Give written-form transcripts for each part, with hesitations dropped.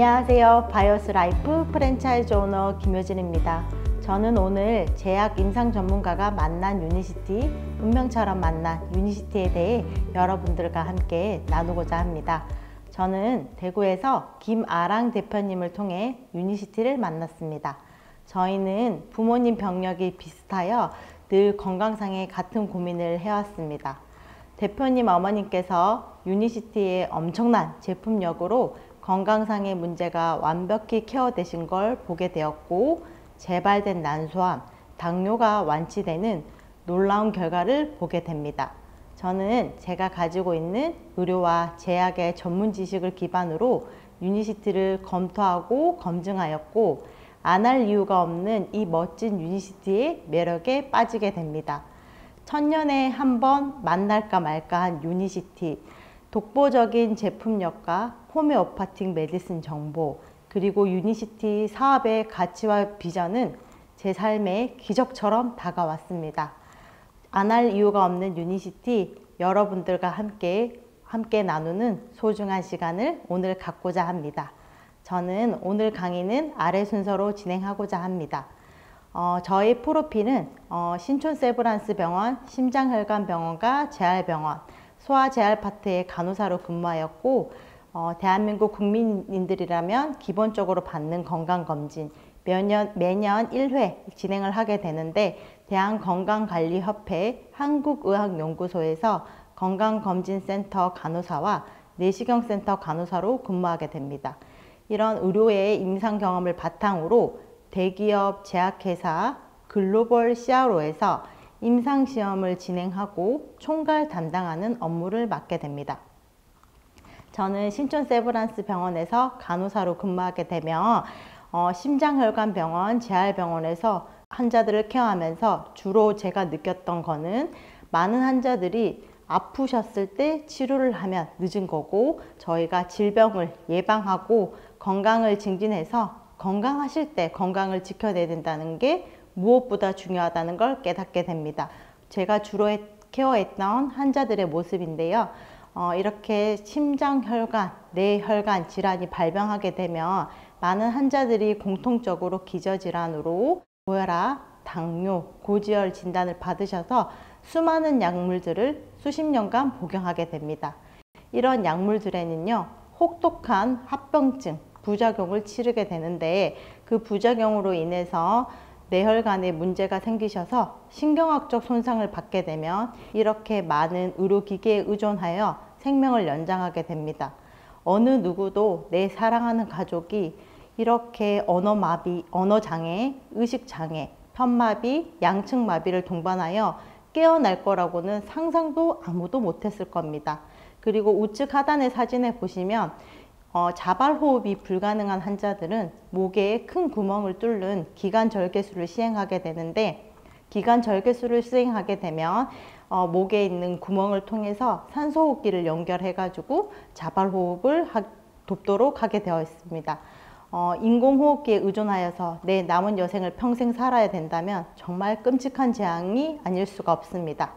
안녕하세요. 바이오스 라이프 프랜차이즈 오너 김효진입니다. 저는 오늘 제약 임상 전문가가 만난 유니시티, 운명처럼 만난 유니시티에 대해 여러분들과 함께 나누고자 합니다. 저는 대구에서 김아랑 대표님을 통해 유니시티를 만났습니다. 저희는 부모님 병력이 비슷하여 늘 건강상의 같은 고민을 해왔습니다. 대표님 어머님께서 유니시티의 엄청난 제품력으로 건강상의 문제가 완벽히 케어되신 걸 보게 되었고, 재발된 난소암, 당뇨가 완치되는 놀라운 결과를 보게 됩니다. 저는 제가 가지고 있는 의료와 제약의 전문 지식을 기반으로 유니시티를 검토하고 검증하였고, 안 할 이유가 없는 이 멋진 유니시티의 매력에 빠지게 됩니다. 천년에 한 번 만날까 말까한 유니시티, 독보적인 제품력과 호메오파틱 메디슨 정보, 그리고 유니시티 사업의 가치와 비전은 제 삶의 기적처럼 다가왔습니다. 안 할 이유가 없는 유니시티, 여러분들과 함께 나누는 소중한 시간을 오늘 갖고자 합니다. 저는 오늘 강의는 아래 순서로 진행하고자 합니다. 저희 프로필은 신촌 세브란스 병원, 심장혈관병원과 재활병원, 소아재활파트의 간호사로 근무하였고, 대한민국 국민인들이라면 기본적으로 받는 건강검진 매년 1회 진행을 하게 되는데, 대한건강관리협회 한국의학연구소에서 건강검진센터 간호사와 내시경센터 간호사로 근무하게 됩니다. 이런 의료의 임상 경험을 바탕으로 대기업 제약회사 글로벌 CRO에서 임상시험을 진행하고 총괄 담당하는 업무를 맡게 됩니다. 저는 신촌 세브란스 병원에서 간호사로 근무하게 되며 심장혈관병원, 재활병원에서 환자들을 케어하면서 주로 제가 느꼈던 거는, 많은 환자들이 아프셨을 때 치료를 하면 늦은 거고, 저희가 질병을 예방하고 건강을 증진해서 건강하실 때 건강을 지켜내야 된다는 게 무엇보다 중요하다는 걸 깨닫게 됩니다. 제가 주로 케어했던 환자들의 모습인데요. 이렇게 심장혈관, 뇌혈관 질환이 발병하게 되면 많은 환자들이 공통적으로 기저질환으로 고혈압, 당뇨, 고지혈 진단을 받으셔서 수많은 약물들을 수십 년간 복용하게 됩니다. 이런 약물들에는요, 혹독한 합병증, 부작용을 치르게 되는데, 그 부작용으로 인해서 뇌혈관에 문제가 생기셔서 신경학적 손상을 받게 되면 이렇게 많은 의료기기에 의존하여 생명을 연장하게 됩니다. 어느 누구도 내 사랑하는 가족이 이렇게 언어마비, 언어장애, 의식장애, 편마비, 양측마비를 동반하여 깨어날 거라고는 상상도 아무도 못했을 겁니다. 그리고 우측 하단의 사진에 보시면 자발호흡이 불가능한 환자들은 목에 큰 구멍을 뚫는 기관절개술을 시행하게 되는데, 기관절개술을 시행하게 되면 목에 있는 구멍을 통해서 산소호흡기를 연결해 가지고 자발호흡을 돕도록 하게 되어 있습니다. 인공호흡기에 의존하여서 내 남은 여생을 평생 살아야 된다면 정말 끔찍한 재앙이 아닐 수가 없습니다.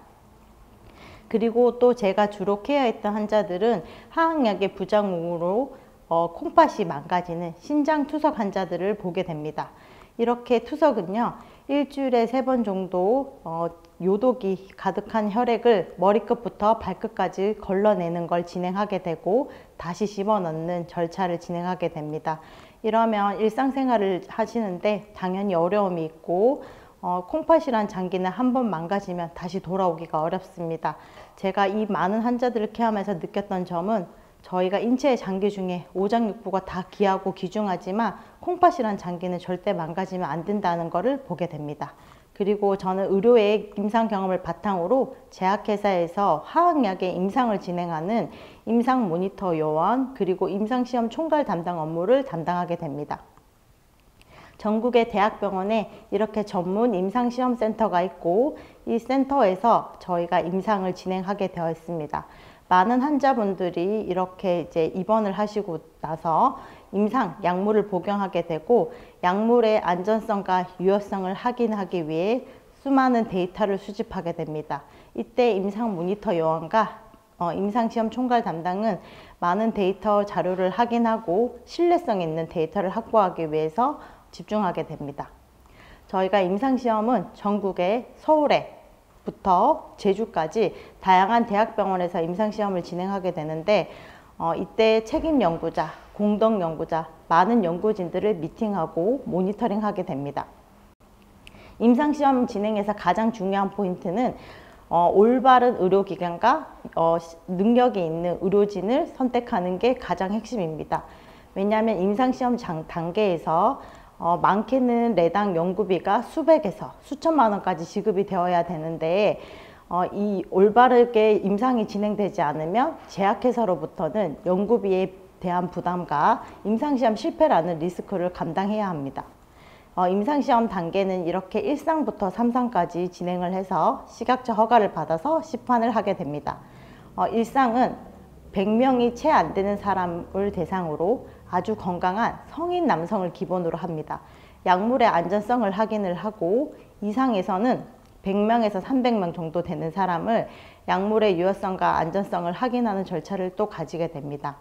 그리고 또 제가 주로 케어했던 환자들은 하악약의 부작용으로 콩팥이 망가지는 신장투석 환자들을 보게 됩니다. 이렇게 투석은요, 일주일에 3번 정도 요독이 가득한 혈액을 머리끝부터 발끝까지 걸러내는 걸 진행하게 되고, 다시 집어넣는 절차를 진행하게 됩니다. 이러면 일상생활을 하시는데 당연히 어려움이 있고, 콩팥이란 장기는 한번 망가지면 다시 돌아오기가 어렵습니다. 제가 이 많은 환자들을 케어하면서 느꼈던 점은, 저희가 인체의 장기 중에 오장육부가 다 귀하고 귀중하지만 콩팥이란 장기는 절대 망가지면 안 된다는 것을 보게 됩니다. 그리고 저는 의료의 임상 경험을 바탕으로 제약회사에서 화학약의 임상을 진행하는 임상 모니터 요원, 그리고 임상시험 총괄 담당 업무를 담당하게 됩니다. 전국의 대학병원에 이렇게 전문 임상시험센터가 있고, 이 센터에서 저희가 임상을 진행하게 되어 있습니다. 많은 환자분들이 이렇게 이제 입원을 하시고 나서 임상 약물을 복용하게 되고, 약물의 안전성과 유효성을 확인하기 위해 수많은 데이터를 수집하게 됩니다. 이때 임상 모니터 요원과 임상시험 총괄 담당은 많은 데이터 자료를 확인하고 신뢰성 있는 데이터를 확보하기 위해서 집중하게 됩니다. 저희가 임상시험은 전국에 서울에부터 제주까지 다양한 대학병원에서 임상시험을 진행하게 되는데 이때 책임 연구자, 공동 연구자, 많은 연구진들을 미팅하고 모니터링하게 됩니다. 임상시험 진행에서 가장 중요한 포인트는 올바른 의료기관과 능력이 있는 의료진을 선택하는 게 가장 핵심입니다. 왜냐하면 임상시험 단계에서 많게는 레당 연구비가 수백에서 수천만 원까지 지급이 되어야 되는데 이 올바르게 임상이 진행되지 않으면 제약회사로부터는 연구비에 대한 부담과 임상시험 실패라는 리스크를 감당해야 합니다. 임상시험 단계는 이렇게 1상부터 3상까지 진행을 해서 시각처 허가를 받아서 시판을 하게 됩니다. 1상은 100명이 채 안 되는 사람을 대상으로 아주 건강한 성인 남성을 기본으로 합니다. 약물의 안전성을 확인을 하고 2상에서는 100명에서 300명 정도 되는 사람을 약물의 유효성과 안전성을 확인하는 절차를 또 가지게 됩니다.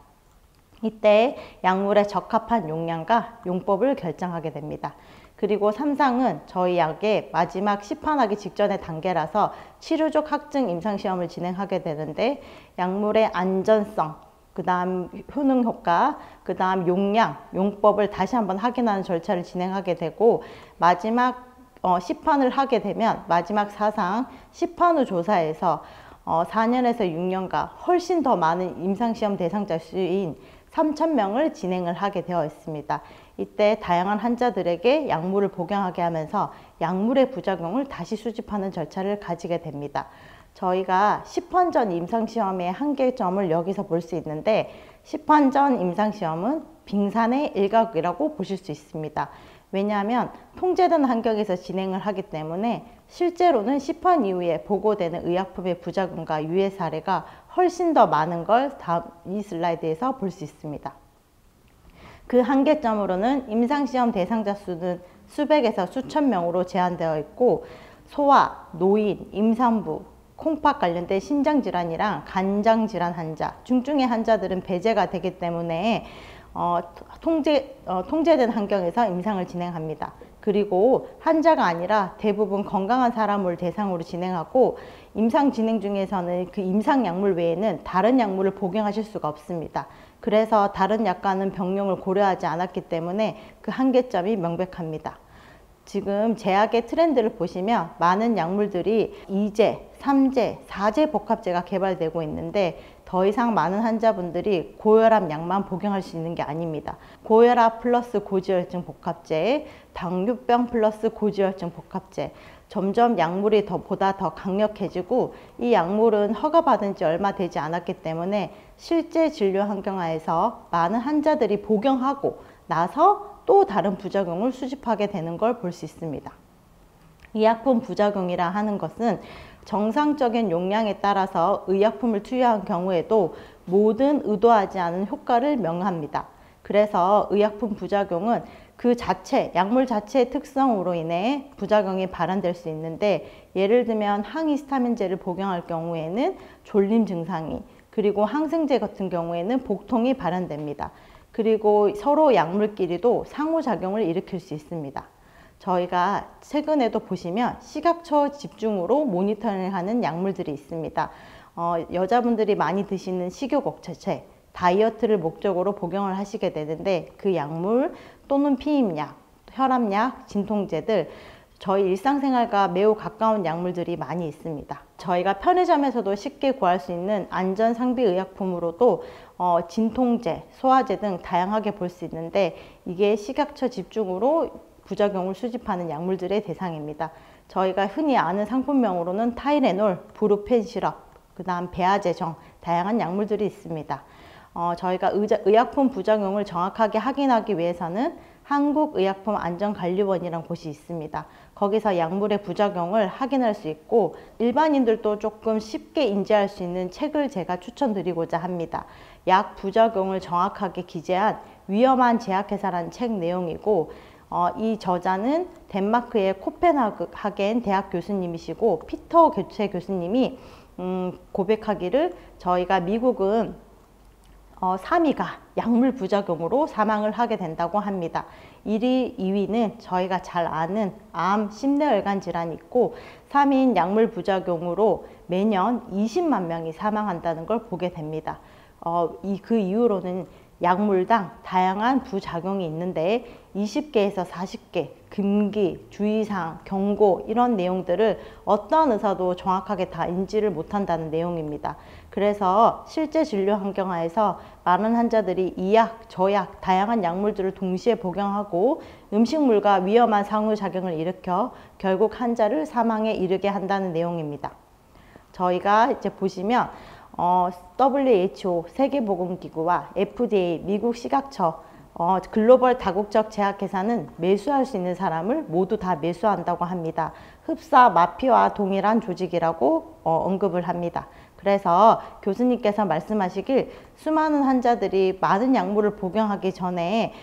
이때 약물에 적합한 용량과 용법을 결정하게 됩니다. 그리고 3상은 저희 약의 마지막 시판하기 직전의 단계라서 치료적 확증 임상시험을 진행하게 되는데 약물의 안전성, 그 다음 효능 효과, 그 다음 용량, 용법을 다시 한번 확인하는 절차를 진행하게 되고 마지막 시판을 하게 되면 마지막 4상 시판 후 조사에서 4년에서 6년간 훨씬 더 많은 임상시험 대상자 수인 3,000명을 진행을 하게 되어 있습니다. 이때 다양한 환자들에게 약물을 복용하게 하면서 약물의 부작용을 다시 수집하는 절차를 가지게 됩니다. 저희가 시판 전 임상시험의 한계점을 여기서 볼 수 있는데 시판 전 임상시험은 빙산의 일각이라고 보실 수 있습니다. 왜냐하면 통제된 환경에서 진행을 하기 때문에 실제로는 시판 이후에 보고되는 의약품의 부작용과 유해 사례가 훨씬 더 많은 걸 다음 이 슬라이드에서 볼 수 있습니다. 그 한계점으로는 임상시험 대상자 수는 수백에서 수천 명으로 제한되어 있고 소아, 노인, 임산부, 콩팥 관련된 신장질환이랑 간장질환 환자, 중증의 환자들은 배제가 되기 때문에 통제된 환경에서 임상을 진행합니다. 그리고 환자가 아니라 대부분 건강한 사람을 대상으로 진행하고 임상 진행 중에서는 그 임상 약물 외에는 다른 약물을 복용하실 수가 없습니다. 그래서 다른 약과는 병용을 고려하지 않았기 때문에 그 한계점이 명백합니다. 지금 제약의 트렌드를 보시면 많은 약물들이 2제, 3제, 4제 복합제가 개발되고 있는데 더 이상 많은 환자분들이 고혈압 약만 복용할 수 있는 게 아닙니다. 고혈압 플러스 고지혈증 복합제, 당뇨병 플러스 고지혈증 복합제, 점점 약물이 보다 더 강력해지고 이 약물은 허가받은 지 얼마 되지 않았기 때문에 실제 진료 환경하에서 많은 환자들이 복용하고 나서 또 다른 부작용을 수집하게 되는 걸 볼 수 있습니다. 의약품 부작용이라 하는 것은 정상적인 용량에 따라서 의약품을 투여한 경우에도 모든 의도하지 않은 효과를 명합니다. 그래서 의약품 부작용은 그 자체, 약물 자체의 특성으로 인해 부작용이 발현될 수 있는데 예를 들면 항히스타민제를 복용할 경우에는 졸림 증상이 그리고 항생제 같은 경우에는 복통이 발현됩니다. 그리고 서로 약물끼리도 상호작용을 일으킬 수 있습니다. 저희가 최근에도 보시면 시각처 집중으로 모니터링하는 약물들이 있습니다. 여자분들이 많이 드시는 식욕억제제, 다이어트를 목적으로 복용을 하시게 되는데 그 약물 또는 피임약, 혈압약, 진통제들 저희 일상생활과 매우 가까운 약물들이 많이 있습니다. 저희가 편의점에서도 쉽게 구할 수 있는 안전상비의약품으로도 진통제, 소화제 등 다양하게 볼 수 있는데 이게 시각처 집중으로 부작용을 수집하는 약물들의 대상입니다. 저희가 흔히 아는 상품명으로는 타이레놀, 브루펜 시럽, 그 다음 배아제정 다양한 약물들이 있습니다. 저희가 의약품 부작용을 정확하게 확인하기 위해서는 한국의약품안전관리원이라는 곳이 있습니다. 거기서 약물의 부작용을 확인할 수 있고 일반인들도 조금 쉽게 인지할 수 있는 책을 제가 추천드리고자 합니다. 약 부작용을 정확하게 기재한 위험한 제약회사라는 책 내용이고 이 저자는 덴마크의 코펜하겐 대학 교수님이시고 피터 교체 교수님이 고백하기를 저희가 미국은 3위가 약물 부작용으로 사망을 하게 된다고 합니다. 1위, 2위는 저희가 잘 아는 암, 심뇌혈관 질환이 있고 3위인 약물 부작용으로 매년 20만 명이 사망한다는 걸 보게 됩니다. 그 이후로는 약물당 다양한 부작용이 있는데 20개에서 40개, 금기, 주의사항, 경고 이런 내용들을 어떠한 의사도 정확하게 다 인지를 못한다는 내용입니다. 그래서 실제 진료 환경 하에서 많은 환자들이 이 약, 저 약, 다양한 약물들을 동시에 복용하고 음식물과 위험한 상호작용을 일으켜 결국 환자를 사망에 이르게 한다는 내용입니다. 저희가 이제 보시면 WHO 세계보건기구와 FDA 미국 식약처 글로벌 다국적 제약회사는 매수할 수 있는 사람을 모두 다 매수한다고 합니다. 흡사 마피아와 동일한 조직이라고 언급을 합니다. 그래서 교수님께서 말씀하시길 수많은 환자들이 많은 약물을 복용하기 전에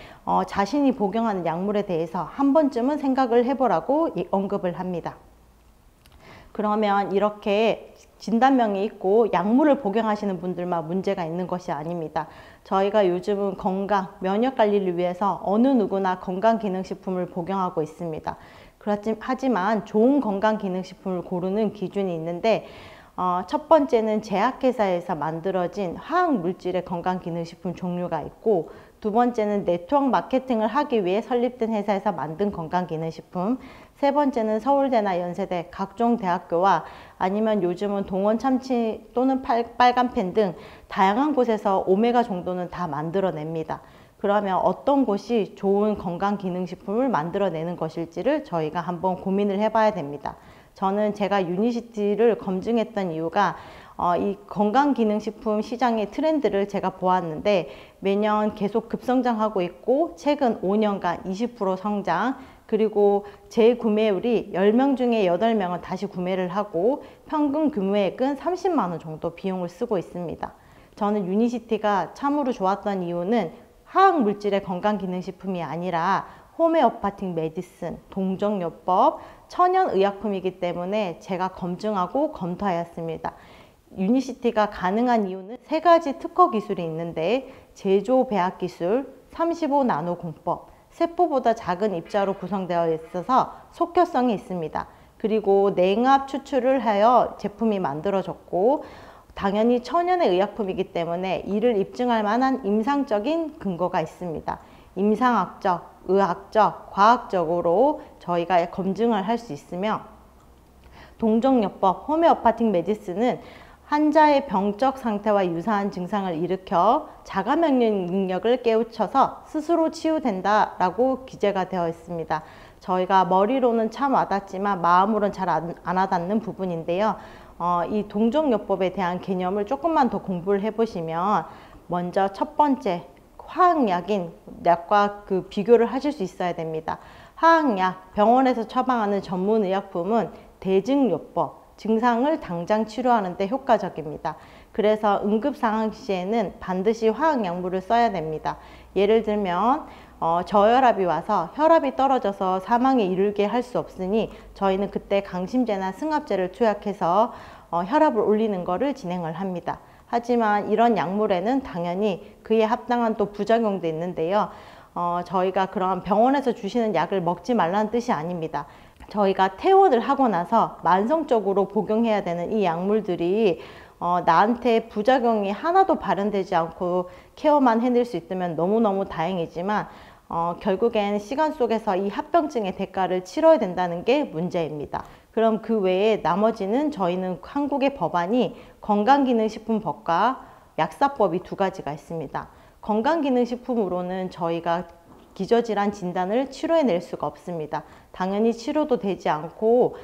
자신이 복용하는 약물에 대해서 한 번쯤은 생각을 해보라고 언급을 합니다. 그러면 이렇게 진단명이 있고 약물을 복용하시는 분들만 문제가 있는 것이 아닙니다. 저희가 요즘은 건강, 면역 관리를 위해서 어느 누구나 건강기능식품을 복용하고 있습니다. 하지만 좋은 건강기능식품을 고르는 기준이 있는데 첫 번째는 제약회사에서 만들어진 화학물질의 건강기능식품 종류가 있고 두 번째는 네트워크 마케팅을 하기 위해 설립된 회사에서 만든 건강기능식품, 세 번째는 서울대나 연세대, 각종 대학교와 아니면 요즘은 동원 참치 또는 빨간펜 등 다양한 곳에서 오메가 정도는 다 만들어냅니다. 그러면 어떤 곳이 좋은 건강기능식품을 만들어내는 것일지를 저희가 한번 고민을 해봐야 됩니다. 저는 제가 유니시티를 검증했던 이유가 이 건강기능식품 시장의 트렌드를 제가 보았는데 매년 계속 급성장하고 있고 최근 5년간 20% 성장, 그리고 재구매율이 10명 중에 8명은 다시 구매를 하고 평균 구매액은 30만 원 정도 비용을 쓰고 있습니다. 저는 유니시티가 참으로 좋았던 이유는 화학물질의 건강기능식품이 아니라 호메오파틱 메디슨, 동정요법, 천연의약품이기 때문에 제가 검증하고 검토하였습니다. 유니시티가 가능한 이유는 세 가지 특허 기술이 있는데 제조 배합 기술, 35 나노 공법, 세포보다 작은 입자로 구성되어 있어서 속효성이 있습니다. 그리고 냉압 추출을 하여 제품이 만들어졌고 당연히 천연의 의약품이기 때문에 이를 입증할 만한 임상적인 근거가 있습니다. 임상학적, 의학적, 과학적으로 저희가 검증을 할 수 있으며 동정요법, 호메오파틱 메디슨은 환자의 병적 상태와 유사한 증상을 일으켜 자가 면역 능력을 깨우쳐서 스스로 치유된다라고 기재가 되어 있습니다. 저희가 머리로는 참 와닿지만 마음으로는 잘 안 와닿는 부분인데요. 이 동정요법에 대한 개념을 조금만 더 공부를 해보시면 먼저 첫 번째 화학약인 약과 그 비교를 하실 수 있어야 됩니다. 화학약, 병원에서 처방하는 전문의약품은 대증요법, 증상을 당장 치료하는 데 효과적입니다. 그래서 응급상황 시에는 반드시 화학약물을 써야 됩니다. 예를 들면 저혈압이 와서 혈압이 떨어져서 사망에 이르게 할 수 없으니 저희는 그때 강심제나 승합제를 투약해서 혈압을 올리는 것을 진행을 합니다. 하지만 이런 약물에는 당연히 그에 합당한 또 부작용도 있는데요. 저희가 그런 병원에서 주시는 약을 먹지 말라는 뜻이 아닙니다. 저희가 퇴원을 하고 나서 만성적으로 복용해야 되는 이 약물들이 나한테 부작용이 하나도 발현되지 않고 케어만 해낼 수 있다면 너무너무 다행이지만 결국엔 시간 속에서 이 합병증의 대가를 치러야 된다는 게 문제입니다. 그럼 그 외에 나머지는 저희는 한국의 법안이 건강기능식품법과 약사법이 두 가지가 있습니다. 건강기능식품으로는 저희가 기저질환 진단을 치료해낼 수가 없습니다. 당연히 치료도 되지 않고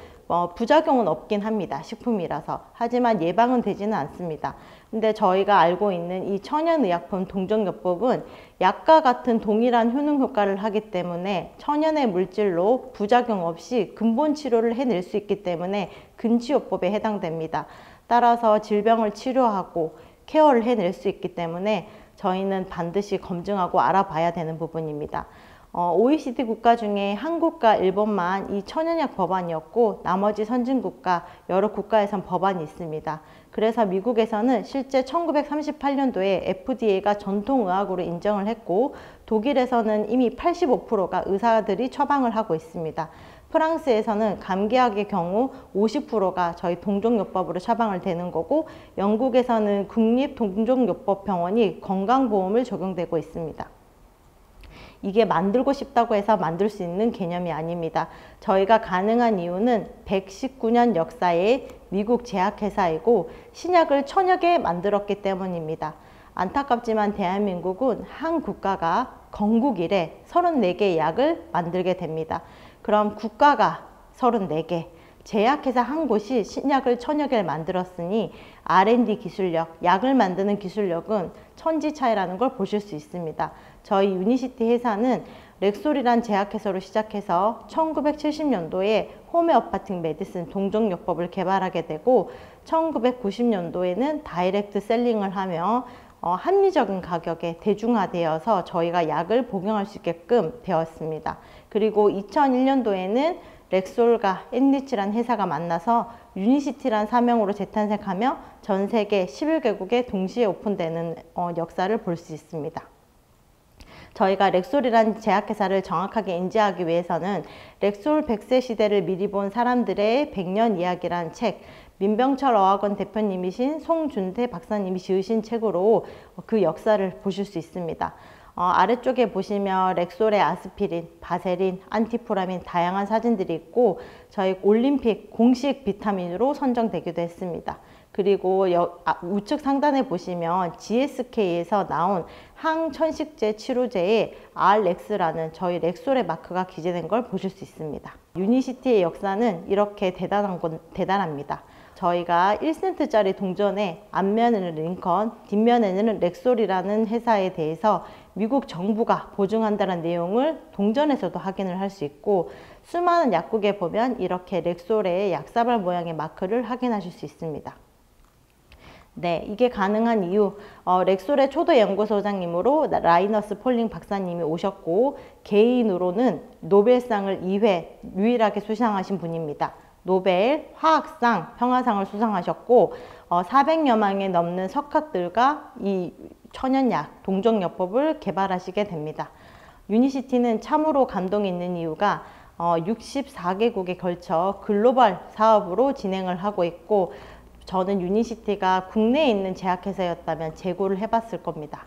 부작용은 없긴 합니다. 식품이라서. 하지만 예방은 되지는 않습니다. 근데 저희가 알고 있는 이 천연의약품 동정요법은 약과 같은 동일한 효능 효과를 하기 때문에 천연의 물질로 부작용 없이 근본 치료를 해낼 수 있기 때문에 근치요법에 해당됩니다. 따라서 질병을 치료하고 케어를 해낼 수 있기 때문에 저희는 반드시 검증하고 알아봐야 되는 부분입니다. OECD 국가 중에 한국과 일본만 이 천연약 법안이었고 나머지 선진국가 여러 국가에선 법안이 있습니다. 그래서 미국에서는 실제 1938년도에 FDA가 전통의학으로 인정을 했고 독일에서는 이미 85%가 의사들이 처방을 하고 있습니다. 프랑스에서는 감기약의 경우 50%가 저희 동종요법으로 처방을 되는 거고 영국에서는 국립동종요법병원이 건강보험을 적용되고 있습니다. 이게 만들고 싶다고 해서 만들 수 있는 개념이 아닙니다. 저희가 가능한 이유는 119년 역사의 미국 제약회사이고 신약을 천여 개 만들었기 때문입니다. 안타깝지만 대한민국은 한 국가가 건국 이래 34개의 약을 만들게 됩니다. 그럼 국가가 34개, 제약회사 한 곳이 신약을 천여 개를 만들었으니 R&D 기술력, 약을 만드는 기술력은 천지 차이라는 걸 보실 수 있습니다. 저희 유니시티 회사는 렉솔이란 제약회사로 시작해서 1970년도에 호메오파틱 메디슨 동종요법을 개발하게 되고 1990년도에는 다이렉트 셀링을 하며 합리적인 가격에 대중화되어서 저희가 약을 복용할 수 있게끔 되었습니다. 그리고 2001년도에는 렉솔과 앤리치란 회사가 만나서 유니시티란 사명으로 재탄생하며 전 세계 11개국에 동시에 오픈되는 역사를 볼 수 있습니다. 저희가 렉솔이란 제약회사를 정확하게 인지하기 위해서는 렉솔 100세 시대를 미리 본 사람들의 100년 이야기란 책, 민병철 어학원 대표님이신 송준태 박사님이 지으신 책으로 그 역사를 보실 수 있습니다. 아래쪽에 보시면 렉솔의 아스피린, 바세린, 안티프라민 다양한 사진들이 있고 저희 올림픽 공식 비타민으로 선정되기도 했습니다. 그리고 우측 상단에 보시면 GSK에서 나온 항천식제 치료제에 R렉스라는 저희 렉솔의 마크가 기재된 걸 보실 수 있습니다. 유니시티의 역사는 이렇게 대단합니다. 저희가 1센트짜리 동전에 앞면에는 링컨, 뒷면에는 렉솔이라는 회사에 대해서 미국 정부가 보증한다는 내용을 동전에서도 확인을 할 수 있고 수많은 약국에 보면 이렇게 렉솔의 약사발 모양의 마크를 확인하실 수 있습니다. 네, 이게 가능한 이유, 렉솔의 초도 연구소장님으로 라이너스 폴링 박사님이 오셨고 개인으로는 노벨상을 2회 유일하게 수상하신 분입니다. 노벨 화학상, 평화상을 수상하셨고 400여만에 넘는 석학들과 이 천연약, 동종요법을 개발하시게 됩니다. 유니시티는 참으로 감동이 있는 이유가 64개국에 걸쳐 글로벌 사업으로 진행을 하고 있고 저는 유니시티가 국내에 있는 제약회사였다면 재고를 해봤을 겁니다.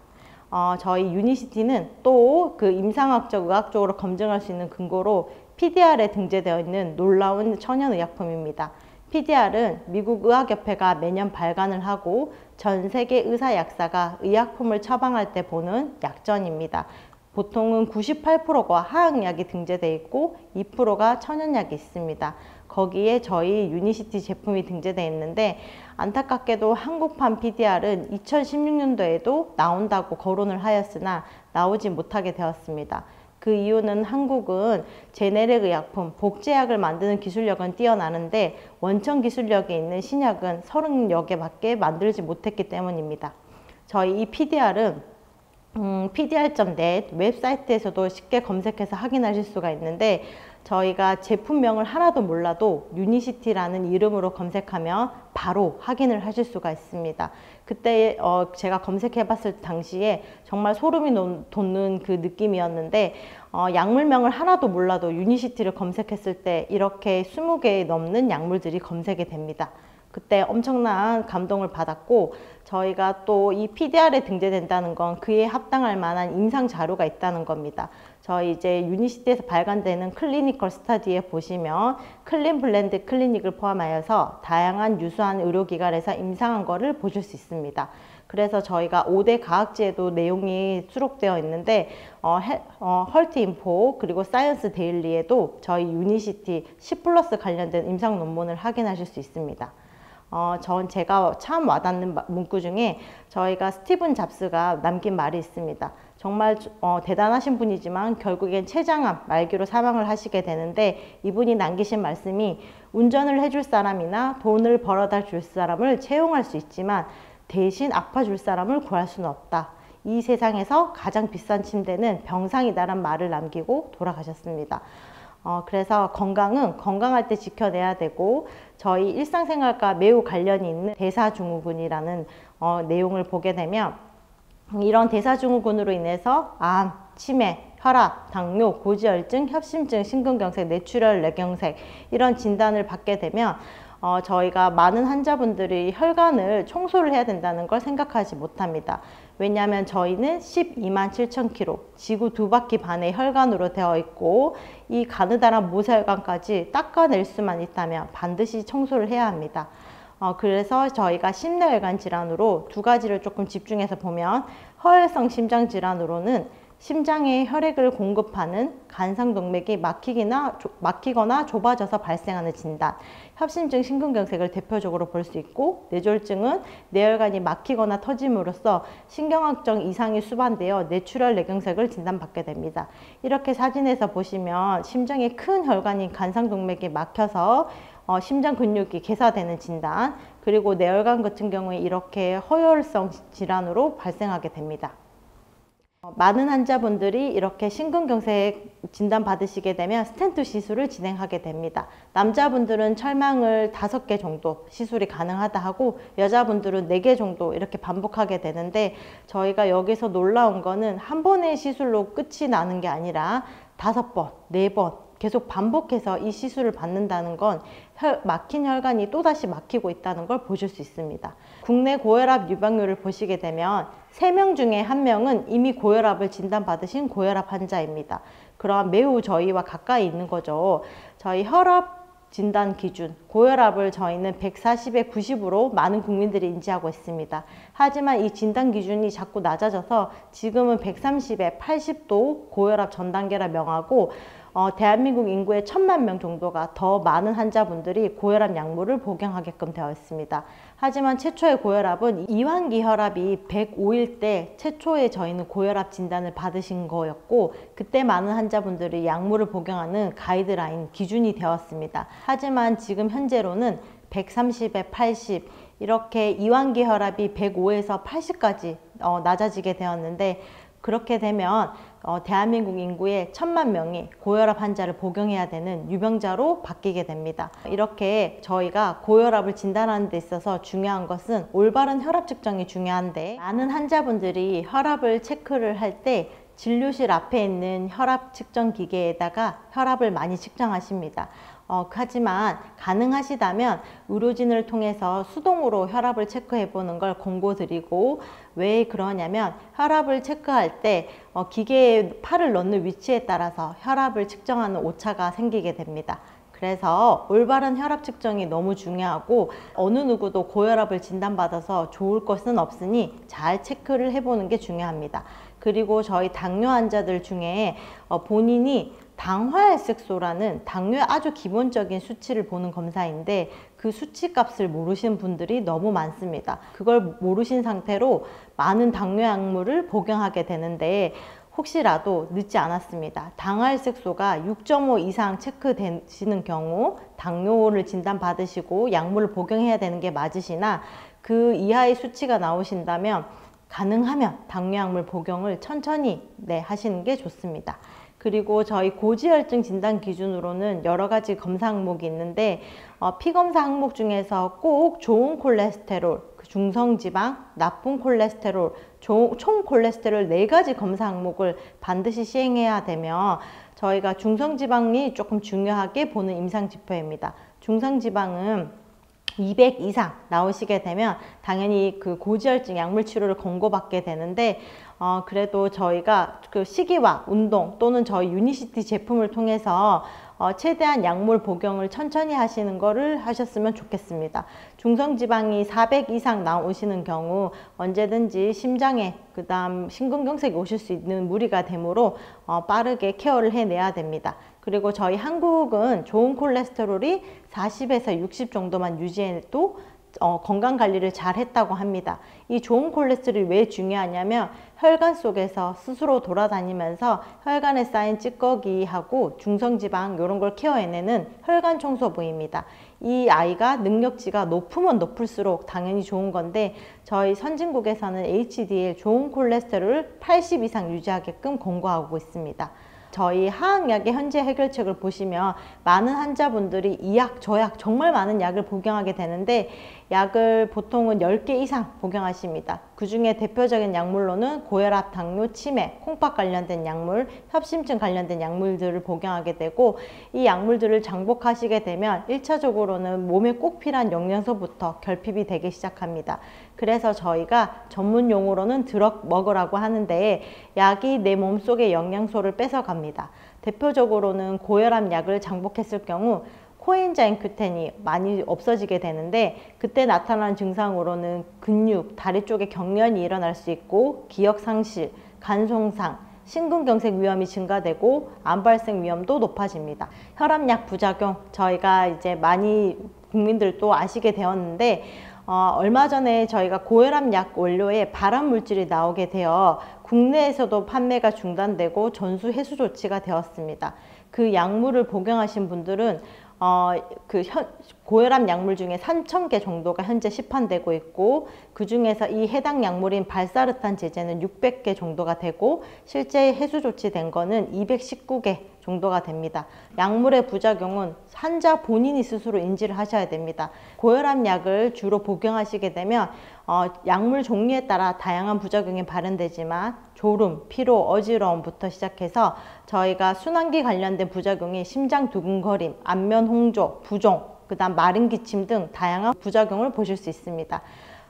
저희 유니시티는 또 그 임상학적, 의학적으로 검증할 수 있는 근거로 PDR에 등재되어 있는 놀라운 천연의약품입니다. PDR은 미국 의학협회가 매년 발간을 하고 전 세계 의사 약사가 의약품을 처방할 때 보는 약전입니다. 보통은 98%가 화학약이 등재되어 있고 2%가 천연약이 있습니다. 거기에 저희 유니시티 제품이 등재되어 있는데 안타깝게도 한국판 PDR은 2016년도에도 나온다고 거론을 하였으나 나오지 못하게 되었습니다. 그 이유는 한국은 제네릭 의약품, 복제약을 만드는 기술력은 뛰어나는데 원천 기술력이 있는 신약은 30여 개밖에 만들지 못했기 때문입니다. 저희 이 PDR은 pdr.net 웹사이트에서도 쉽게 검색해서 확인하실 수가 있는데 저희가 제품명을 하나도 몰라도 유니시티라는 이름으로 검색하면 바로 확인을 하실 수가 있습니다. 그때 제가 검색해 봤을 당시에 정말 소름이 돋는 그 느낌이었는데 약물명을 하나도 몰라도 유니시티를 검색했을 때 이렇게 20개 넘는 약물들이 검색이 됩니다. 그때 엄청난 감동을 받았고 저희가 또 이 PDR에 등재된다는 건 그에 합당할 만한 임상 자료가 있다는 겁니다. 저희 이제 유니시티에서 발간되는 클리니컬 스터디에 보시면 클린 블렌드 클리닉을 포함하여서 다양한 유수한 의료기관에서 임상한 거를 보실 수 있습니다. 그래서 저희가 5대 과학지에도 내용이 수록되어 있는데 헐트 인포 그리고 사이언스 데일리에도 저희 유니시티 10+ 관련된 임상 논문을 확인하실 수 있습니다. 제가 참 와닿는 문구 중에 저희가 스티븐 잡스가 남긴 말이 있습니다. 정말 대단하신 분이지만 결국엔 췌장암 말기로 사망을 하시게 되는데 이분이 남기신 말씀이 운전을 해줄 사람이나 돈을 벌어다 줄 사람을 채용할 수 있지만 대신 아파줄 사람을 구할 수는 없다. 이 세상에서 가장 비싼 침대는 병상이다란 말을 남기고 돌아가셨습니다. 그래서 건강은 건강할 때 지켜내야 되고, 저희 일상생활과 매우 관련이 있는 대사증후군이라는 내용을 보게 되면, 이런 대사증후군으로 인해서 암, 치매, 혈압, 당뇨, 고지혈증, 협심증, 심근경색, 뇌출혈, 뇌경색 이런 진단을 받게 되면 저희가 많은 환자분들이 혈관을 청소를 해야 된다는 걸 생각하지 못합니다. 왜냐하면 저희는 12만 7천 킬로, 지구 2바퀴 반의 혈관으로 되어 있고, 이 가느다란 모세혈관까지 닦아낼 수만 있다면 반드시 청소를 해야 합니다. 그래서 저희가 심내혈관 질환으로 두 가지를 조금 집중해서 보면, 허혈성 심장 질환으로는 심장에 혈액을 공급하는 간상동맥이 막히거나 좁아져서 발생하는 진단, 협심증, 심근경색을 대표적으로 볼 수 있고, 뇌졸중은 뇌혈관이 막히거나 터짐으로써 신경학적 이상이 수반되어 뇌출혈, 뇌경색을 진단받게 됩니다. 이렇게 사진에서 보시면 심장에 큰 혈관인 간상동맥이 막혀서 심장 근육이 괴사되는 진단, 그리고 뇌혈관 같은 경우에 이렇게 허혈성 질환으로 발생하게 됩니다. 많은 환자분들이 이렇게 심근경색 진단 받으시게 되면 스텐트 시술을 진행하게 됩니다. 남자분들은 철망을 5개 정도 시술이 가능하다 하고, 여자분들은 4개 정도 이렇게 반복하게 되는데, 저희가 여기서 놀라운 거는 한 번의 시술로 끝이 나는 게 아니라 5번, 4번 계속 반복해서 이 시술을 받는다는 건 막힌 혈관이 또다시 막히고 있다는 걸 보실 수 있습니다. 국내 고혈압 유병률을 보시게 되면 3명 중에 1명은 이미 고혈압을 진단받으신 고혈압 환자입니다. 그럼 매우 저희와 가까이 있는 거죠. 저희 혈압 진단 기준, 고혈압을 저희는 140에 90으로 많은 국민들이 인지하고 있습니다. 하지만 이 진단 기준이 자꾸 낮아져서 지금은 130에 80도 고혈압 전 단계라 명하고, 대한민국 인구의 1000만 명 정도가 더 많은 환자분들이 고혈압 약물을 복용하게끔 되어 있습니다. 하지만 최초의 고혈압은 이완기 혈압이 105일 때 최초에 저희는 고혈압 진단을 받으신 거였고, 그때 많은 환자분들이 약물을 복용하는 가이드라인 기준이 되었습니다. 하지만 지금 현재로는 130에 80 이렇게 이완기 혈압이 105에서 80까지 낮아지게 되었는데, 그렇게 되면 대한민국 인구의 1000만 명이 고혈압 환자를 복용해야 되는 유병자로 바뀌게 됩니다. 이렇게 저희가 고혈압을 진단하는 데 있어서 중요한 것은 올바른 혈압 측정이 중요한데, 많은 환자분들이 혈압을 체크를 할 때 진료실 앞에 있는 혈압 측정 기계에다가 혈압을 많이 측정하십니다. 하지만 가능하시다면 의료진을 통해서 수동으로 혈압을 체크해 보는 걸 권고드리고, 왜 그러냐면 혈압을 체크할 때 기계에 팔을 넣는 위치에 따라서 혈압을 측정하는 오차가 생기게 됩니다. 그래서 올바른 혈압 측정이 너무 중요하고, 어느 누구도 고혈압을 진단받아서 좋을 것은 없으니 잘 체크를 해보는 게 중요합니다. 그리고 저희 당뇨 환자들 중에 본인이 당화혈색소라는 당뇨의 아주 기본적인 수치를 보는 검사인데, 그 수치 값을 모르시는 분들이 너무 많습니다. 그걸 모르신 상태로 많은 당뇨 약물을 복용하게 되는데, 혹시라도 늦지 않았습니다. 당화혈색소가 6.5 이상 체크되시는 경우 당뇨를 진단받으시고 약물을 복용해야 되는 게 맞으시나, 그 이하의 수치가 나오신다면 가능하면 당뇨 약물 복용을 천천히 하시는 게 좋습니다. 그리고 저희 고지혈증 진단 기준으로는 여러 가지 검사 항목이 있는데, 피검사 항목 중에서 꼭 좋은 콜레스테롤, 중성지방, 나쁜 콜레스테롤, 총 콜레스테롤 4가지 검사 항목을 반드시 시행해야 되며, 저희가 중성지방이 조금 중요하게 보는 임상지표입니다. 중성지방은 200 이상 나오시게 되면 당연히 그 고지혈증 약물 치료를 권고받게 되는데, 그래도 저희가 그 식이와 운동 또는 저희 유니시티 제품을 통해서 최대한 약물 복용을 천천히 하시는 거를 하셨으면 좋겠습니다. 중성지방이 400 이상 나오시는 경우 언제든지 심장에 그다음 심근경색이 오실 수 있는 무리가 되므로 빠르게 케어를 해내야 됩니다. 그리고 저희 한국은 좋은 콜레스테롤이 40에서 60 정도만 유지해도 건강 관리를 잘 했다고 합니다. 이 좋은 콜레스테롤이 왜 중요하냐면 혈관 속에서 스스로 돌아다니면서 혈관에 쌓인 찌꺼기하고 중성지방 이런 걸 케어해내는 혈관 청소부입니다. 이 아이가 능력치가 높으면 높을수록 당연히 좋은 건데 저희 선진국에서는 HDL 좋은 콜레스테롤을 80 이상 유지하게끔 권고하고 있습니다. 저희 하악약의 현재 해결책을 보시면 많은 환자분들이 이 약, 저 약 정말 많은 약을 복용하게 되는데 약을 보통은 10개 이상 복용하십니다. 그 중에 대표적인 약물로는 고혈압, 당뇨, 치매, 콩팥 관련된 약물, 협심증 관련된 약물들을 복용하게 되고 이 약물들을 장복하시게 되면 1차적으로는 몸에 꼭 필요한 영양소부터 결핍이 되기 시작합니다. 그래서 저희가 전문 용어로는 드럭 먹으라고 하는데 약이 내 몸속의 영양소를 뺏어갑니다. 대표적으로는 고혈압 약을 장복했을 경우 코엔자임 Q10이 많이 없어지게 되는데 그때 나타나는 증상으로는 근육, 다리 쪽에 경련이 일어날 수 있고 기억 상실, 간 손상, 심근경색 위험이 증가되고 암 발생 위험도 높아집니다. 혈압약 부작용 저희가 이제 많이 국민들도 아시게 되었는데 얼마 전에 저희가 고혈압 약 원료에 발암 물질이 나오게 되어 국내에서도 판매가 중단되고 전수 해수 조치가 되었습니다. 그 약물을 복용하신 분들은 고혈압 약물 중에 3,000개 정도가 현재 시판되고 있고 그 중에서 이 해당 약물인 발사르탄 제제는 600개 정도가 되고 실제 해수 조치된 거는 219개 정도가 됩니다. 약물의 부작용은 환자 본인이 스스로 인지를 하셔야 됩니다. 고혈압 약을 주로 복용하시게 되면 약물 종류에 따라 다양한 부작용이 발현되지만 졸음, 피로, 어지러움부터 시작해서 저희가 순환기 관련된 부작용이 심장 두근거림, 안면 홍조, 부종, 그 다음 마른 기침 등 다양한 부작용을 보실 수 있습니다.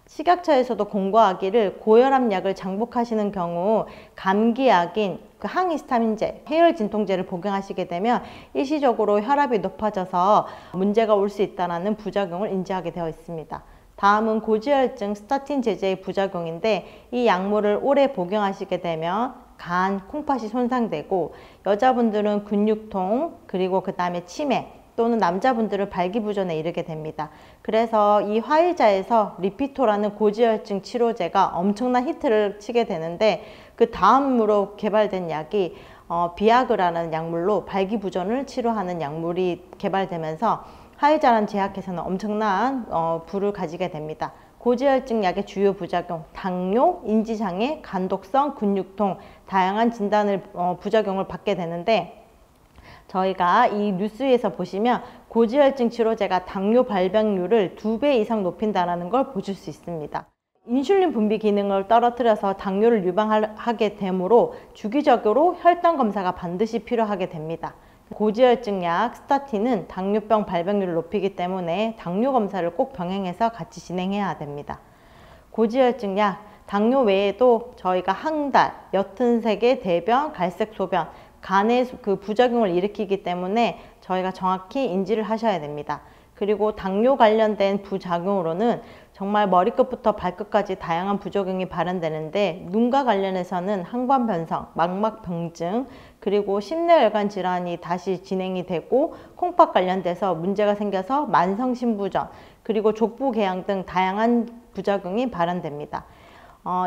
식약처에서도 공고하기를 고혈압 약을 장복하시는 경우 감기약인 그 항히스타민제, 해열 진통제를 복용하시게 되면 일시적으로 혈압이 높아져서 문제가 올 수 있다는 부작용을 인지하게 되어 있습니다. 다음은 고지혈증 스타틴 제제의 부작용인데 이 약물을 오래 복용하시게 되면 간, 콩팥이 손상되고 여자분들은 근육통 그리고 그 다음에 치매 또는 남자분들은 발기부전에 이르게 됩니다. 그래서 이 화이자에서 리피토라는 고지혈증 치료제가 엄청난 히트를 치게 되는데 그 다음으로 개발된 약이 비아그라라는 약물로 발기부전을 치료하는 약물이 개발되면서 화이자라는 제약회사는 엄청난 부를 가지게 됩니다. 고지혈증 약의 주요 부작용, 당뇨, 인지장애, 간독성, 근육통, 다양한 진단을 부작용을 받게 되는데 저희가 이 뉴스에서 보시면 고지혈증 치료제가 당뇨 발병률을 2배 이상 높인다는 걸 보실 수 있습니다. 인슐린 분비 기능을 떨어뜨려서 당뇨를 유발하게 되므로 주기적으로 혈당 검사가 반드시 필요하게 됩니다. 고지혈증 약 스타틴은 당뇨병 발병률을 높이기 때문에 당뇨 검사를 꼭 병행해서 같이 진행해야 됩니다. 고지혈증 약, 당뇨 외에도 저희가 항달, 옅은 색의 대변, 갈색 소변, 간의 그 부작용을 일으키기 때문에 저희가 정확히 인지를 하셔야 됩니다. 그리고 당뇨 관련된 부작용으로는 정말 머리끝부터 발끝까지 다양한 부작용이 발현되는데 눈과 관련해서는 항반변성, 망막병증, 그리고 심내혈관 질환이 다시 진행이 되고 콩팥 관련돼서 문제가 생겨서 만성심부전, 그리고 족부궤양 등 다양한 부작용이 발현됩니다.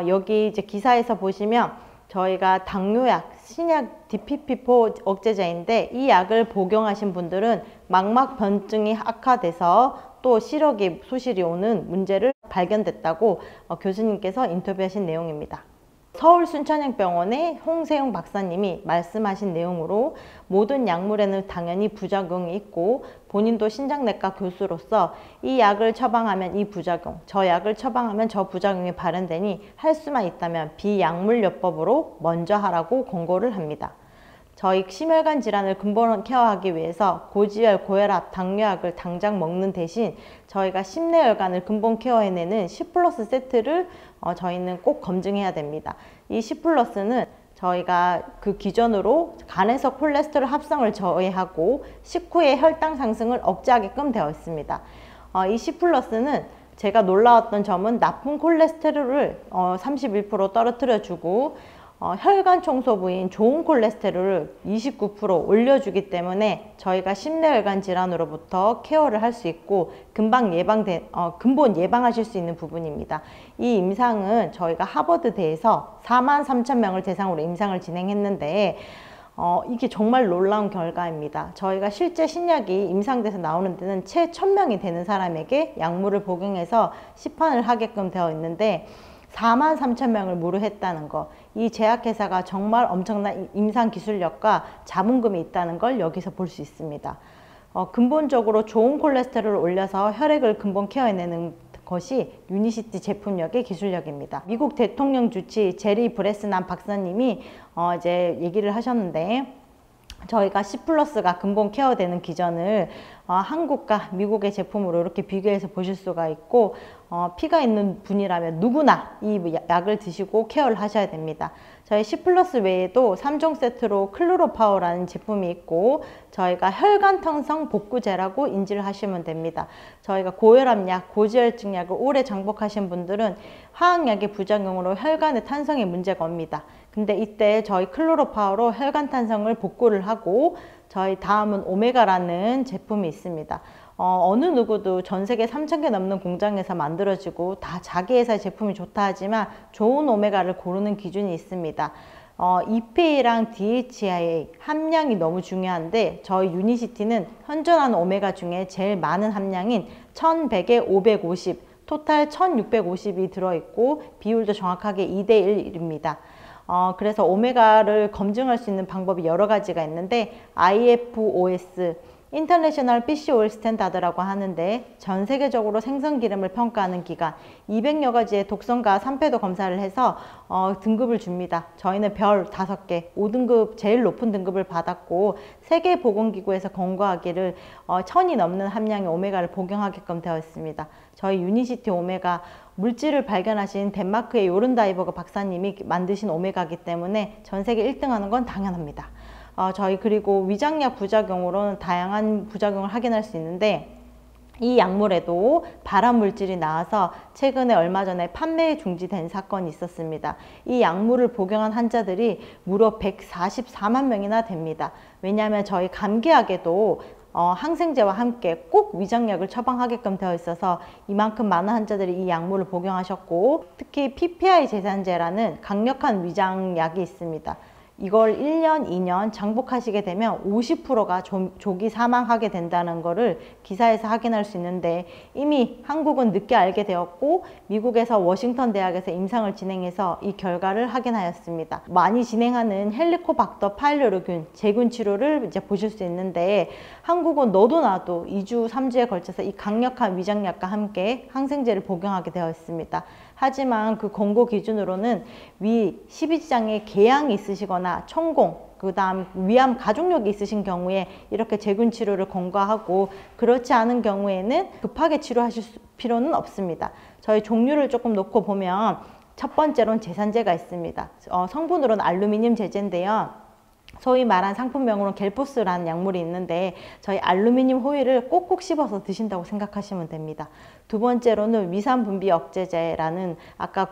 여기 이제 기사에서 보시면 저희가 당뇨약, 신약 DPP-4 억제제인데 이 약을 복용하신 분들은 망막변증이 악화돼서 또 시력이 소실이 오는 문제를 발견됐다고 교수님께서 인터뷰하신 내용입니다. 서울 순천향병원의 홍세용 박사님이 말씀하신 내용으로 모든 약물에는 당연히 부작용이 있고 본인도 신장내과 교수로서 이 약을 처방하면 이 부작용, 저 약을 처방하면 저 부작용이 발현되니 할 수만 있다면 비약물요법으로 먼저 하라고 권고를 합니다. 저희 심혈관 질환을 근본 케어하기 위해서 고지혈, 고혈압, 당뇨약을 당장 먹는 대신 저희가 심내혈관을 근본 케어해내는 10플러스 세트를 저희는 꼭 검증해야 됩니다. 이 10플러스는 저희가 그 기전으로 간에서 콜레스테롤 합성을 저해하고 식후의 혈당 상승을 억제하게끔 되어 있습니다. 이 10플러스는 제가 놀라웠던 점은 나쁜 콜레스테롤을 31% 떨어뜨려 주고 혈관 청소부인 좋은 콜레스테롤을 29% 올려주기 때문에 저희가 심내혈관 질환으로부터 케어를 할 수 있고 근본 예방하실 수 있는 부분입니다. 이 임상은 저희가 하버드대에서 43,000명을 대상으로 임상을 진행했는데 이게 정말 놀라운 결과입니다. 저희가 실제 신약이 임상돼서 나오는 데는 채 1000명이 되는 사람에게 약물을 복용해서 시판을 하게끔 되어 있는데 43,000명을 무료했다는 거, 이 제약회사가 정말 엄청난 임상 기술력과 자본금이 있다는 걸 여기서 볼 수 있습니다. 근본적으로 좋은 콜레스테롤을 올려서 혈액을 근본 케어해내는 것이 유니시티 제품력의 기술력입니다. 미국 대통령 주치 제리 브레스난 박사님이 이제 얘기를 하셨는데, 저희가 C+가 근본 케어되는 기전을 한국과 미국의 제품으로 이렇게 비교해서 보실 수가 있고, 피가 있는 분이라면 누구나 이 약을 드시고 케어를 하셔야 됩니다. 저희 C+ 외에도 3종 세트로 클로로파워라는 제품이 있고, 저희가 혈관탕성 복구제라고 인지를 하시면 됩니다. 저희가 고혈압약, 고지혈증 약을 오래 장복하신 분들은 화학약의 부작용으로 혈관의 탄성에 문제가 옵니다. 근데 이때 저희 클로로파워로 혈관 탄성을 복구를 하고, 저희 다음은 오메가라는 제품이 있습니다. 어느 누구도 전 세계 3,000개 넘는 공장에서 만들어지고 다 자기 회사의 제품이 좋다 하지만 좋은 오메가를 고르는 기준이 있습니다. EPA랑 DHA 함량이 너무 중요한데, 저희 유니시티는 현존하는 오메가 중에 제일 많은 함량인 1100에 550, 토탈 1650이 들어있고 비율도 정확하게 2:1입니다. 그래서 오메가를 검증할 수 있는 방법이 여러 가지가 있는데, IFOS 인터내셔널 피쉬 오일 스탠다드라고 하는데, 전 세계적으로 생선 기름을 평가하는 기관, 200여 가지의 독성과 산패도 검사를 해서 등급을 줍니다. 저희는 별 5개, 5등급 제일 높은 등급을 받았고, 세계보건기구에서 권고하기를 1000이 넘는 함량의 오메가를 복용하게끔 되어 있습니다. 저희 유니시티 오메가, 물질을 발견하신 덴마크의 요른다이버그 박사님이 만드신 오메가이기 때문에 전 세계 1등 하는 건 당연합니다. 저희 그리고 위장약 부작용으로는 다양한 부작용을 확인할 수 있는데, 이 약물에도 발암 물질이 나와서 최근에 얼마 전에 판매 중지된 사건이 있었습니다. 이 약물을 복용한 환자들이 무려 144만 명이나 됩니다. 왜냐하면 저희 감기약에도 항생제와 함께 꼭 위장약을 처방하게끔 되어 있어서 이만큼 많은 환자들이 이 약물을 복용하셨고, 특히 PPI 제산제라는 강력한 위장약이 있습니다. 이걸 1년, 2년 장복하시게 되면 50%가 조기 사망하게 된다는 거를 기사에서 확인할 수 있는데, 이미 한국은 늦게 알게 되었고 미국에서 워싱턴 대학에서 임상을 진행해서 이 결과를 확인하였습니다. 많이 진행하는 헬리코박터 파일로르균 제균 치료를 이제 보실 수 있는데, 한국은 너도 나도 2주, 3주에 걸쳐서 이 강력한 위장약과 함께 항생제를 복용하게 되어 있습니다. 하지만 그 권고 기준으로는 위 12지장에 궤양이 있으시거나 천공, 그 다음 위암 가족력이 있으신 경우에 이렇게 제균 치료를 권고하고, 그렇지 않은 경우에는 급하게 치료하실 필요는 없습니다. 저희 종류를 조금 놓고 보면, 첫 번째로는 제산제가 있습니다. 성분으로는 알루미늄 제제인데요, 소위 말한 상품명으로는 겔포스라는 약물이 있는데, 저희 알루미늄 호일을 꼭꼭 씹어서 드신다고 생각하시면 됩니다. 두 번째로는 위산분비 억제제라는 아까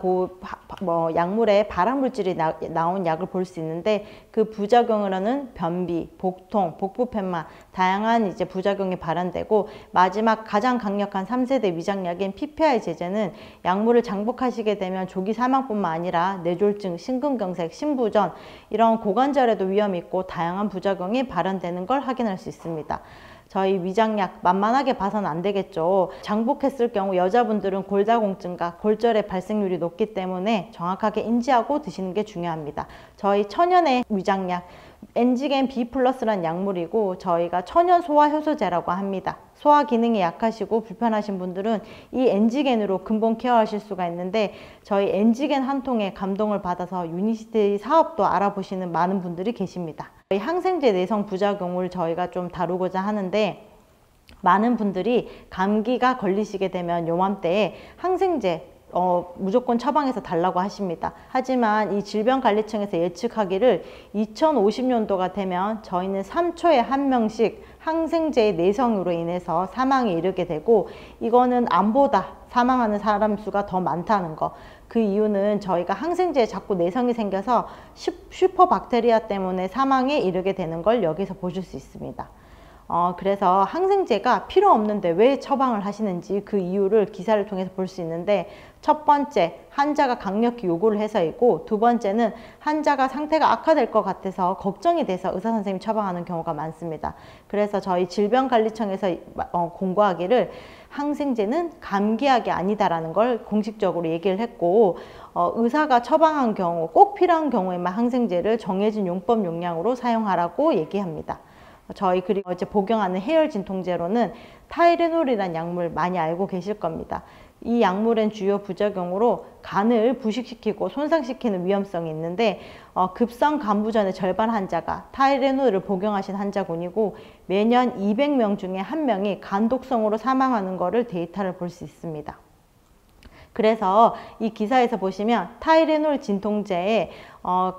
약물에 발암물질이 나온 약을 볼 수 있는데, 그 부작용으로는 변비, 복통, 복부편만 다양한 이제 부작용이 발현되고, 마지막 가장 강력한 3세대 위장약인 PPI 제제는 약물을 장복하시게 되면 조기 사망뿐만 아니라 뇌졸중, 심근경색, 심부전 이런 고관절에도 위험이 있고 다양한 부작용이 발현되는 걸 확인할 수 있습니다. 저희 위장약 만만하게 봐서는 안 되겠죠. 장복했을 경우 여자분들은 골다공증과 골절의 발생률이 높기 때문에 정확하게 인지하고 드시는 게 중요합니다. 저희 천연의 위장약 엔지겐 B 플러스라는 약물이고, 저희가 천연 소화효소제라고 합니다. 소화 기능이 약하시고 불편하신 분들은 이 엔지겐으로 근본 케어하실 수가 있는데, 저희 엔지겐 한 통에 감동을 받아서 유니시티 사업도 알아보시는 많은 분들이 계십니다. 저희 항생제 내성 부작용을 저희가 좀 다루고자 하는데, 많은 분들이 감기가 걸리시게 되면 요맘때에 항생제 무조건 처방해서 달라고 하십니다. 하지만 이 질병관리청에서 예측하기를 2050년도가 되면 저희는 3초에 한 명씩 항생제의 내성으로 인해서 사망에 이르게 되고, 이거는 암보다 사망하는 사람 수가 더 많다는 거. 그 이유는 저희가 항생제에 자꾸 내성이 생겨서 슈퍼박테리아 때문에 사망에 이르게 되는 걸 여기서 보실 수 있습니다. 그래서 항생제가 필요 없는데 왜 처방을 하시는지 그 이유를 기사를 통해서 볼 수 있는데, 첫 번째, 환자가 강력히 요구를 해서이고, 두 번째는 환자가 상태가 악화될 것 같아서 걱정이 돼서 의사 선생님이 처방하는 경우가 많습니다. 그래서 저희 질병관리청에서 공고하기를 항생제는 감기약이 아니다라는 걸 공식적으로 얘기를 했고, 의사가 처방한 경우, 꼭 필요한 경우에만 항생제를 정해진 용법 용량으로 사용하라고 얘기합니다. 저희 그리고 이제 복용하는 해열 진통제로는 타이레놀이라는 약물 많이 알고 계실 겁니다. 이 약물은 주요 부작용으로 간을 부식시키고 손상시키는 위험성이 있는데, 급성 간부전의 절반 환자가 타이레놀을 복용하신 환자군이고, 매년 200명 중에 1명이 간독성으로 사망하는 것을 데이터를 볼 수 있습니다. 그래서 이 기사에서 보시면 타이레놀 진통제에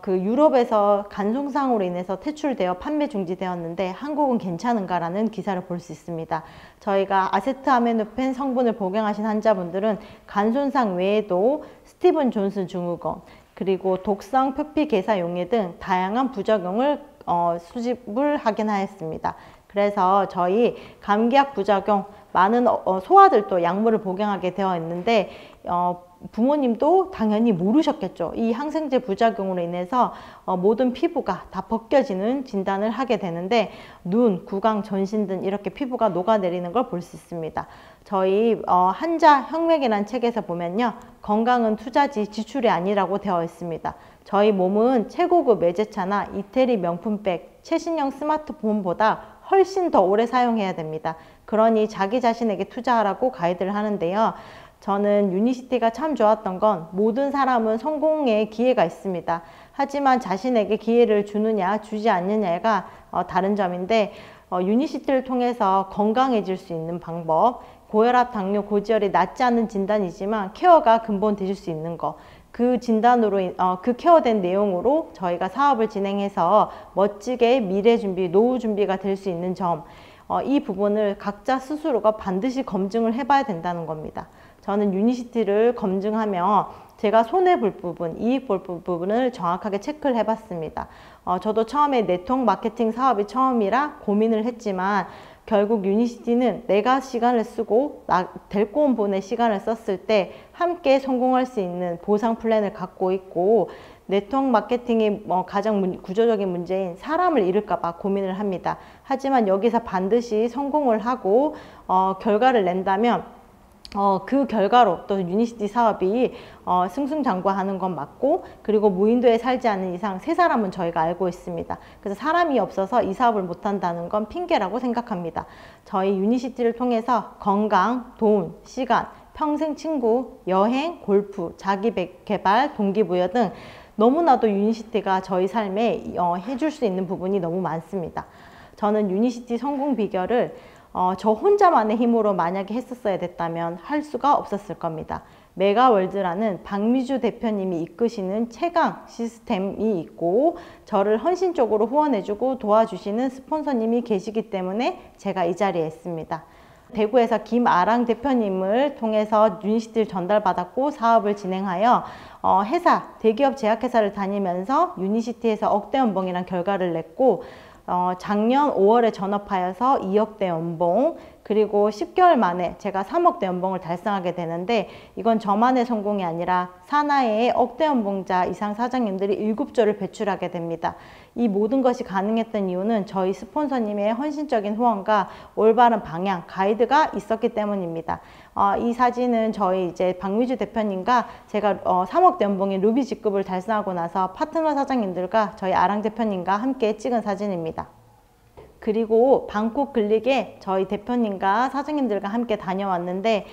그 유럽에서 간손상으로 인해서 퇴출되어 판매 중지되었는데 한국은 괜찮은가라는 기사를 볼 수 있습니다. 저희가 아세트아미노펜 성분을 복용하신 환자분들은 간손상 외에도 스티븐 존슨 증후군, 그리고 독성 표피개사 용해 등 다양한 부작용을 수집을 하긴 하였습니다. 그래서 저희 감기약 부작용, 많은 소아들도 약물을 복용하게 되어 있는데, 부모님도 당연히 모르셨겠죠. 이 항생제 부작용으로 인해서 모든 피부가 다 벗겨지는 진단을 하게 되는데, 눈, 구강, 전신 등 이렇게 피부가 녹아내리는 걸 볼 수 있습니다. 저희 한자 혁명이라는 책에서 보면요, 건강은 투자지 지출이 아니라고 되어 있습니다. 저희 몸은 최고급 외제차나 이태리 명품백, 최신형 스마트폰보다 훨씬 더 오래 사용해야 됩니다. 그러니 자기 자신에게 투자하라고 가이드를 하는데요. 저는 유니시티가 참 좋았던 건 모든 사람은 성공의 기회가 있습니다. 하지만 자신에게 기회를 주느냐 주지 않느냐가 다른 점인데, 유니시티를 통해서 건강해질 수 있는 방법, 고혈압, 당뇨, 고지혈이 낫지 않는 진단이지만 케어가 근본 되실 수 있는 거, 그 진단으로 그 케어된 내용으로 저희가 사업을 진행해서 멋지게 미래 준비, 노후 준비가 될 수 있는 점, 이 부분을 각자 스스로가 반드시 검증을 해봐야 된다는 겁니다. 저는 유니시티를 검증하며 제가 손해볼 부분, 이익 볼 부분을 정확하게 체크를 해봤습니다. 저도 처음에 네트워크 마케팅 사업이 처음이라 고민을 했지만, 결국 유니시티는 내가 시간을 쓰고 데리고 온 분의 시간을 썼을 때 함께 성공할 수 있는 보상 플랜을 갖고 있고, 네트워크 마케팅의 가장 구조적인 문제인 사람을 잃을까 봐 고민을 합니다. 하지만 여기서 반드시 성공을 하고 결과를 낸다면 그 결과로 또 유니시티 사업이 승승장구하는 건 맞고, 그리고 무인도에 살지 않는 이상 세 사람은 저희가 알고 있습니다. 그래서 사람이 없어서 이 사업을 못한다는 건 핑계라고 생각합니다. 저희 유니시티를 통해서 건강, 돈, 시간, 평생 친구, 여행, 골프, 자기개발, 동기부여 등 너무나도 유니시티가 저희 삶에 해줄 수 있는 부분이 너무 많습니다. 저는 유니시티 성공 비결을 저 혼자만의 힘으로 만약에 했었어야 됐다면 할 수가 없었을 겁니다. 메가월드라는 박미주 대표님이 이끄시는 최강 시스템이 있고, 저를 헌신적으로 후원해주고 도와주시는 스폰서님이 계시기 때문에 제가 이 자리에 있습니다. 대구에서 김아랑 대표님을 통해서 유니시티를 전달받았고 사업을 진행하여 회사, 대기업 제약회사를 다니면서 유니시티에서 억대 연봉이란 결과를 냈고, 작년 5월에 전업하여서 2억대 연봉, 그리고 10개월 만에 제가 3억대 연봉을 달성하게 되는데, 이건 저만의 성공이 아니라 사나이의 억대 연봉자 이상 사장님들이 7조를 배출하게 됩니다. 이 모든 것이 가능했던 이유는 저희 스폰서님의 헌신적인 후원과 올바른 방향, 가이드가 있었기 때문입니다. 이 사진은 저희 이제 박미주 대표님과 제가 3억대 연봉인 루비 직급을 달성하고 나서 파트너 사장님들과 저희 아랑 대표님과 함께 찍은 사진입니다. 그리고 방콕 글릭에 저희 대표님과 사장님들과 함께 다녀왔는데,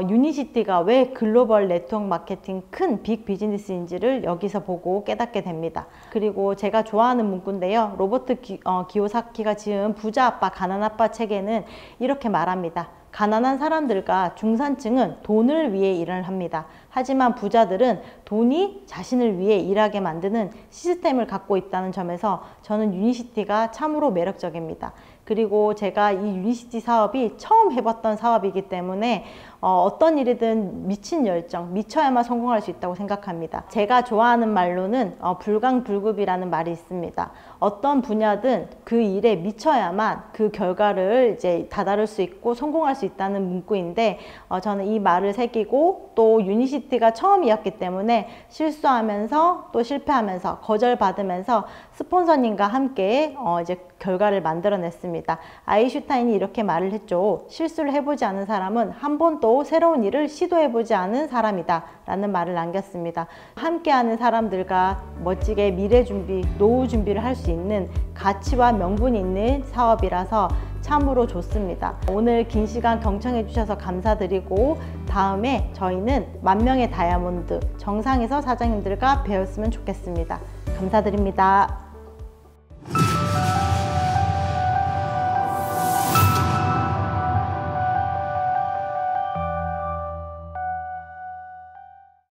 유니시티가 왜 글로벌 네트워크 마케팅 큰 빅 비즈니스인지를 여기서 보고 깨닫게 됩니다. 그리고 제가 좋아하는 문구인데요, 로버트 기요사키가 지은 부자 아빠 가난 아빠 책에는 이렇게 말합니다. 가난한 사람들과 중산층은 돈을 위해 일을 합니다. 하지만 부자들은 돈이 자신을 위해 일하게 만드는 시스템을 갖고 있다는 점에서 저는 유니시티가 참으로 매력적입니다. 그리고 제가 이 유니시티 사업이 처음 해봤던 사업이기 때문에 어떤 일이든 미친 열정, 미쳐야만 성공할 수 있다고 생각합니다. 제가 좋아하는 말로는 불강불급이라는 말이 있습니다. 어떤 분야든 그 일에 미쳐야만 그 결과를 이제 다다를 수 있고 성공할 수 있다는 문구인데, 저는 이 말을 새기고 또 유니시티가 처음이었기 때문에 실수하면서 또 실패하면서 거절받으면서 스폰서님과 함께 이제 결과를 만들어냈습니다. 아인슈타인이 이렇게 말을 했죠. 실수를 해보지 않은 사람은 한 번도 새로운 일을 시도해보지 않은 사람이다 라는 말을 남겼습니다. 함께하는 사람들과 멋지게 미래 준비, 노후 준비를 할 수 있는 가치와 명분이 있는 사업이라서 참으로 좋습니다. 오늘 긴 시간 경청해 주셔서 감사드리고, 다음에 저희는 만명의 다이아몬드 정상에서 사장님들과 배웠으면 좋겠습니다. 감사드립니다.